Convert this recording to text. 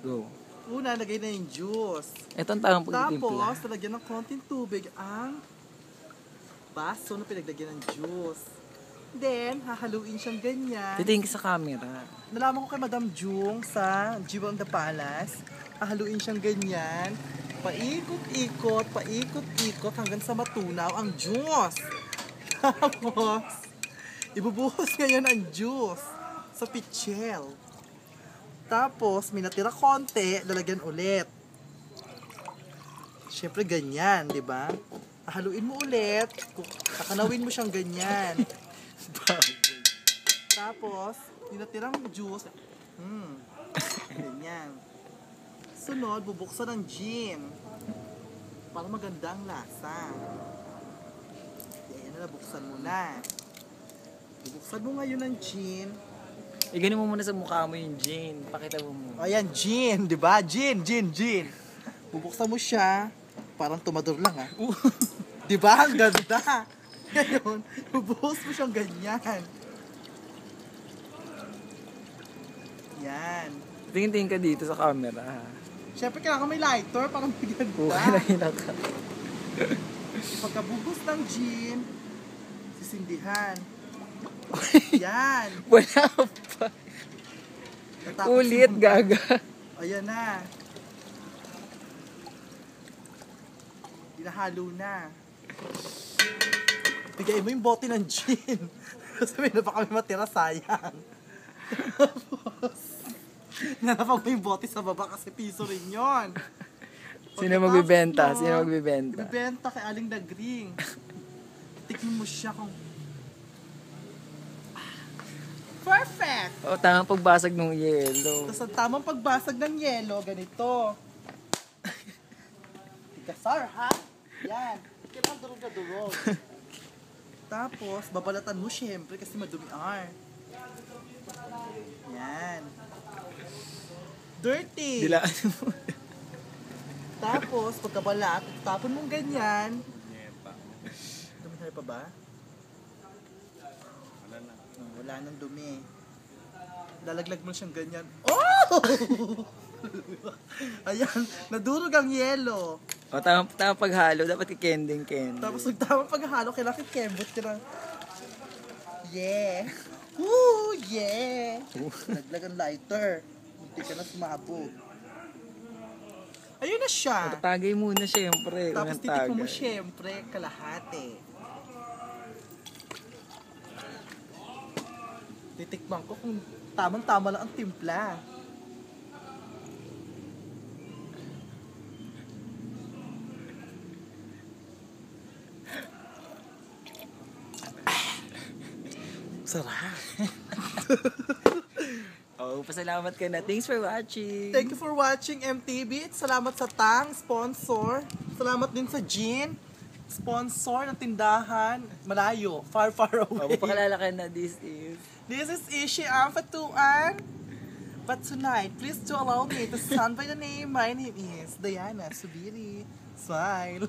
Go. Una, lagay na yung juice. Ito ang tamang pagtitimpla. Tapos, talagyan ng konting tubig ang baso na pinaglagyan ng juice. Then, hahaluin siyang ganyan. Titingin ka sa camera. Nalaman ko kay Madam Jung sa Jewel on the Palace. Hahaluin siyang ganyan. Paikot-ikot, paikot-ikot hanggang sa matunaw ang juice. Tapos, ibubuhos ngayon ang juice sa pichel. Tapos, may natira konti, lalagyan ulit. Siyempre, ganyan, di ba? Haluin mo ulit, kakanawin mo siyang ganyan. Tapos, yung natirang juice, ganyan. Sunod, bubuksan ng gin. Para maganda ang lasa. Ayan na, buksan mo na. Bubuksan mo ngayon ng gin. Iganin mo muna sa mukha mo yung gin. Pakita mo muna. Ayan, gin, di ba? Gin. Bubuksan mo siya, parang tumador lang ha. Di ba? Ang ganda. Ngayon, bubuhos mo siyang ganyan. Yan. Tingin-tingin ka dito sa camera. Siyempre, kailangan may lighter para maganda. Hinahinga ka. Pagkabuhos ng gin, sisindihan. Yan. Wala pa. Natapos Ulit, yung- gaga. Ayan na. Hinahalo na. Bigay mo yung bote ng gin. Sabi na pa kami matira, sayang. Tapos, nalapag mo yung bote sa baba kasi piso rin yun. Sino magbibenta? Sino magbibenta? Bibenta kay Aling Dagring. Tikman mo siya kung... Perfect! O, tamang pagbasag ng yelo. Tapos ang tamang pagbasag ng yelo, ganito. Tigasar, ha? Yan. Kailangan durog na durog. Tapos, babalatan mo syempre kasi madumi ar. Yan. Dirty. Dilaan mo. Tapos, pagkabalat, tapon mong ganyan. Dumi na pa ba? Wala nang dumi. Lalaglag mo siyang ganyan. Oh! Ayan, nadurog ang yelo. O, tamang paghalo. Dapat kikending-kending. Tapos nung tamang paghalo, kailangan kikembot ka ng... Yeah! Woo! Yeah! Naglag ang lighter. Hindi ka na sumabog. Ayun na siya. Tagay muna syempre. Tapos Unang titikman mo tagay. syempre kalahati. Titikman ko kung tamang-tama lang ang timpla. Sarap. Oh, pasalamat ka na. Thanks for watching. Thank you for watching MTV. Salamat sa Tang, sponsor. Salamat din sa Jean, sponsor ng tindahan. Malayo, far away. Papakalala ka na, this is... This is Ishi Amfatuan. But tonight, please do allow me to stand by the name. My name is Diana Subiri. Smile.